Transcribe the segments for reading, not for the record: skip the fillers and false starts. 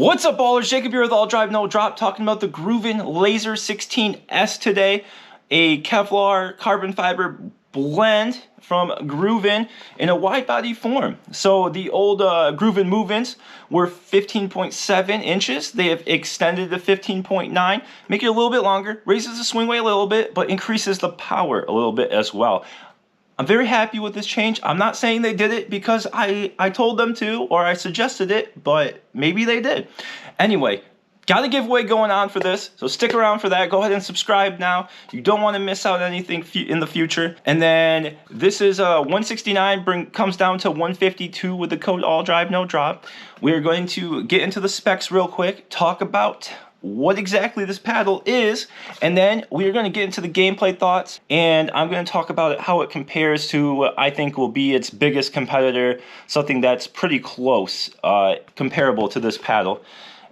What's up, ballers? Jacob here with AllDriveNoDrop, talking about the GRÜVN LAZR-16S today. A Kevlar carbon fiber blend from GRÜVN in a wide body form. So the old GRÜVN move-ins were 15.7 inches. They have extended to 15.9, make it a little bit longer, raises the swing weight a little bit, but increases the power a little bit as well. I'm very happy with this change. I'm not saying they did it because I told them to or I suggested it, but maybe they did. Anyway, got a giveaway going on for this, so stick around for that. Go ahead and subscribe now. You don't want to miss out on anything in the future. And then this is 169 comes down to 152 with the code AllDriveNoDrop. We're going to get into the specs real quick, talk about what exactly this paddle is, and then we're going to get into the gameplay thoughts, and I'm going to talk about how it compares to what I think will be its biggest competitor, something that's pretty close, comparable to this paddle,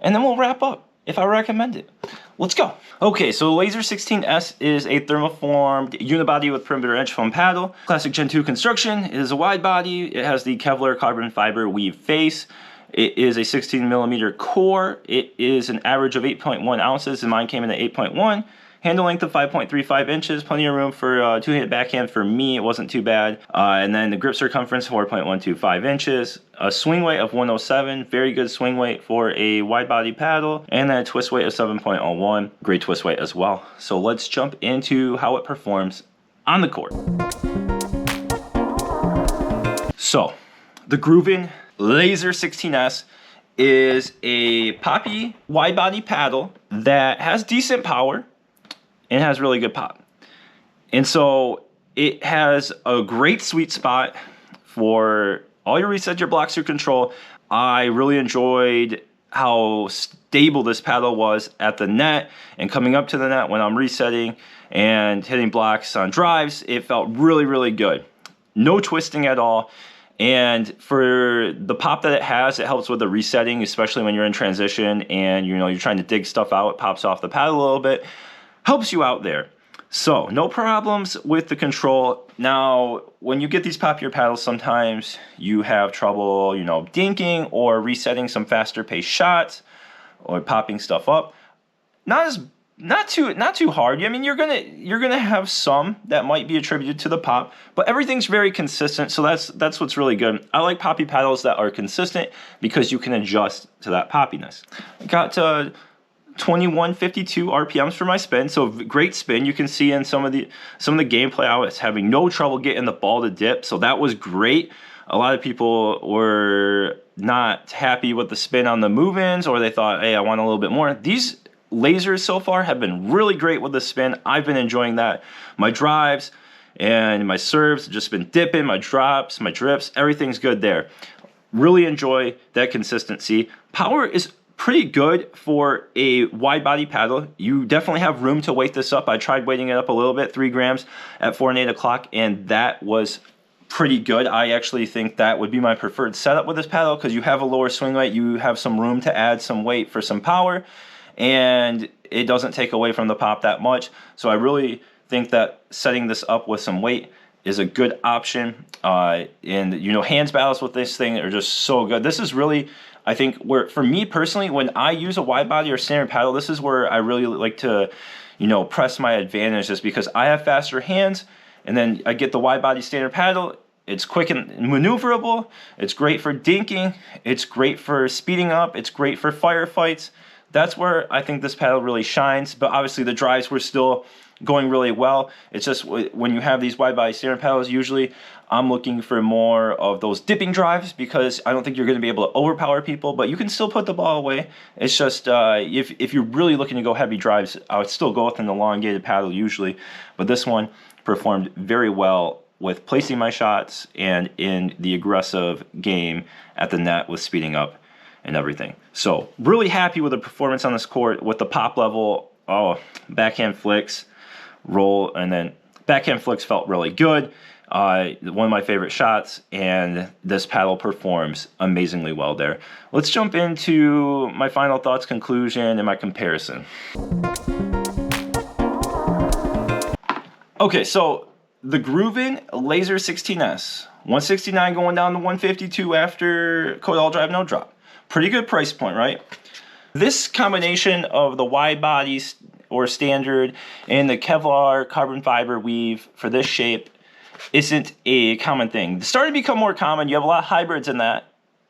and then we'll wrap up if I recommend it. Let's go. Okay, so the LAZR-16S is a thermoformed unibody with perimeter edge foam paddle. Classic Gen 2 construction. It is a wide body. It has the Kevlar carbon fiber weave face. It is a 16mm core. It is an average of 8.1 ounces, and mine came in at 8.1. Handle length of 5.35 inches, plenty of room for two-handed backhand for me. It wasn't too bad. And then the grip circumference, 4.125 inches. A swing weight of 107, very good swing weight for a wide body paddle. And then a twist weight of 7.01, great twist weight as well. So let's jump into how it performs on the court. So, the GRÜVN LAZR-16S is a poppy wide body paddle that has decent power and has really good pop. And so it has a great sweet spot for all your resets, your blocks, your control. I really enjoyed how stable this paddle was at the net and coming up to the net when I'm resetting and hitting blocks on drives. It felt really, really good. No twisting at all. And for the pop that it has, it helps with the resetting, especially when you're in transition and you're trying to dig stuff out. It pops off the paddle a little bit, helps you out there. So no problems with the control. Now, when you get these poppier paddles, sometimes you have trouble, dinking or resetting some faster paced shots or popping stuff up. Not too hard. I mean, you're gonna have some that might be attributed to the pop, but everything's very consistent. So that's what's really good. I like poppy paddles that are consistent because you can adjust to that poppiness. I got 2152 RPMs for my spin, so great spin. You can see in some of the gameplay I was having no trouble getting the ball to dip, so that was great. A lot of people were not happy with the spin on the move-ins, or they thought, hey, I want a little bit more. These lasers so far have been really great with the spin. I've been enjoying that. My drives and my serves have just been dipping, my drops, my drips, everything's good there. Really enjoy that consistency. Power is pretty good for a wide body paddle. You definitely have room to weight this up. I tried weighting it up a little bit, 3 grams at 4 and 8 o'clock, and that was pretty good. I actually think that would be my preferred setup with this paddle because you have a lower swing weight, you have some room to add some weight for some power, and it doesn't take away from the pop that much. So I really think that setting this up with some weight is a good option. And hands battles with this thing are just so good. This is really, I think, where for me personally, when I use a wide body or standard paddle, this is where I really like to, press my advantage, just because I have faster hands, and then I get the wide body standard paddle. It's quick and maneuverable. It's great for dinking. It's great for speeding up. It's great for firefights. That's where I think this paddle really shines, but obviously the drives were still going really well. It's just when you have these wide body standard paddles, usually I'm looking for more of those dipping drives because I don't think you're going to be able to overpower people, but you can still put the ball away. It's just if you're really looking to go heavy drives, I would still go with an elongated paddle usually, but this one performed very well with placing my shots and in the aggressive game at the net with speeding up and everything. So really happy with the performance on this court with the pop level. Oh, backhand flicks, roll, and then backhand flicks felt really good. One of my favorite shots, and this paddle performs amazingly well there. Let's jump into my final thoughts, conclusion, and my comparison. Okay, so the GRÜVN LAZR-16S, 169 going down to 152 after code AllDriveNoDrop. Pretty good price point, right? This combination of the wide body or standard and the Kevlar carbon fiber weave for this shape isn't a common thing. It's starting to become more common. You have a lot of hybrids in that.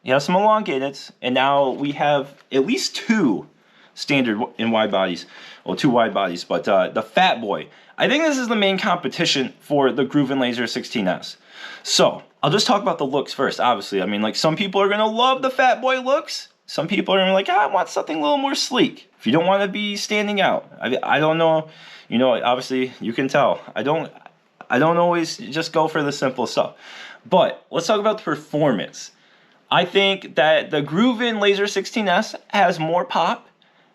You have some elongateds, and now we have at least 2 standard in wide bodies. Well, 2 wide bodies, but the FatBoy. I think this is the main competition for the GRÜVN LAZR-16S. So I'll just talk about the looks first. Obviously, I mean, like, some people are gonna love the FatBoy looks. Some people are gonna be like, I want something a little more sleek. If you don't want to be standing out, I don't know. You know, obviously you can tell. I don't always just go for the simple stuff. But let's talk about the performance. I think that the GRÜVN LAZR-16S has more pop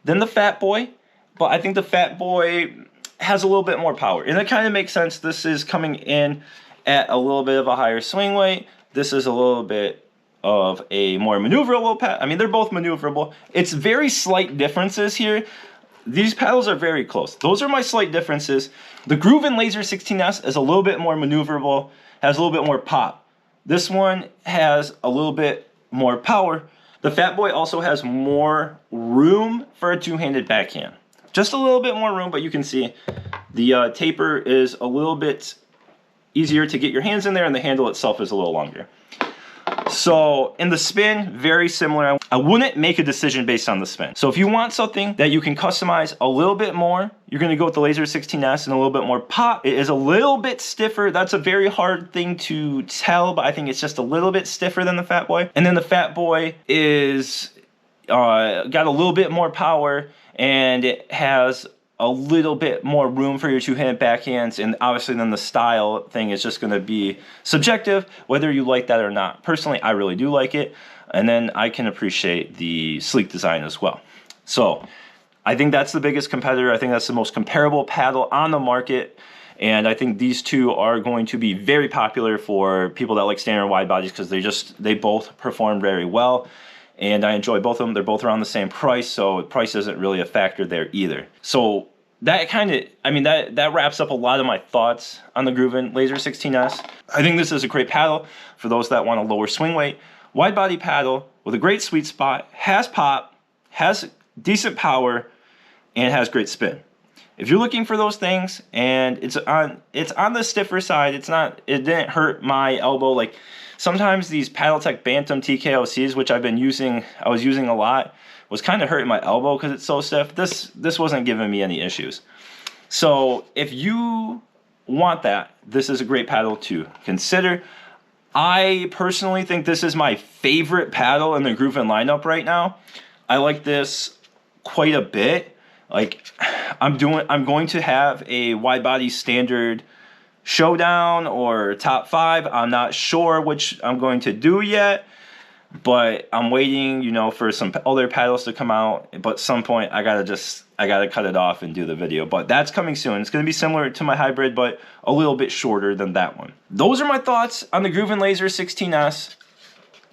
than the FatBoy, but I think the FatBoy has a little bit more power. And it kind of makes sense. This is coming in at a little bit of a higher swing weight. This is a little bit of a more maneuverable pad. I mean, they're both maneuverable. It's very slight differences here. These paddles are very close. Those are my slight differences. The GRÜVN LAZR-16S is a little bit more maneuverable, has a little bit more pop. This one has a little bit more power. The FatBoy also has more room for a two-handed backhand. Just a little bit more room, but you can see the taper is a little bit easier to get your hands in there, and the handle itself is a little longer. So in the spin, very similar. I wouldn't make a decision based on the spin. So if you want something that you can customize a little bit more, you're gonna go with the LAZR-16S and a little bit more pop. It is a little bit stiffer. That's a very hard thing to tell, but I think it's just a little bit stiffer than the FatBoy. And then the FatBoy is got a little bit more power, and it has a little bit more room for your two-handed backhands, and obviously then the style thing is just going to be subjective, whether you like that or not. Personally, I really do like it, and then I can appreciate the sleek design as well. So I think that's the biggest competitor. I think that's the most comparable paddle on the market, and I think these two are going to be very popular for people that like standard wide bodies because they both perform very well. And I enjoy both of them. They're both around the same price, so price isn't really a factor there either. So that kind of, I mean, that wraps up a lot of my thoughts on the GRÜVN LAZR-16S. I think this is a great paddle for those that want a lower swing weight. Wide body paddle with a great sweet spot, has pop, has decent power, and has great spin. If you're looking for those things and it's on the stiffer side, it didn't hurt my elbow. Like sometimes these Paddletek Bantam TKOs, which I was using a lot, was kind of hurting my elbow because it's so stiff. This wasn't giving me any issues. So if you want that, this is a great paddle to consider. I personally think this is my favorite paddle in the GRÜVN lineup right now. I like this quite a bit. Like I'm going to have a wide body standard showdown or top 5. I'm not sure which I'm going to do yet, but I'm waiting, you know, for some other paddles to come out. But at some point I gotta cut it off and do the video. But that's coming soon. It's gonna be similar to my hybrid, but a little bit shorter than that one. Those are my thoughts on the GRÜVN LAZR-16S.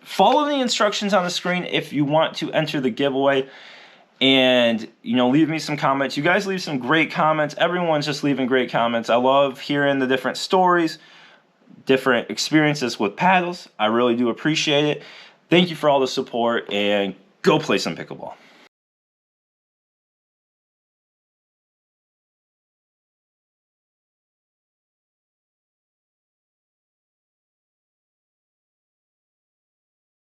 Follow the instructions on the screen if you want to enter the giveaway. And, you know, leave me some comments. You guys leave some great comments. Everyone's just leaving great comments. I love hearing the different stories, different experiences with paddles. I really do appreciate it. Thank you for all the support, and go play some pickleball.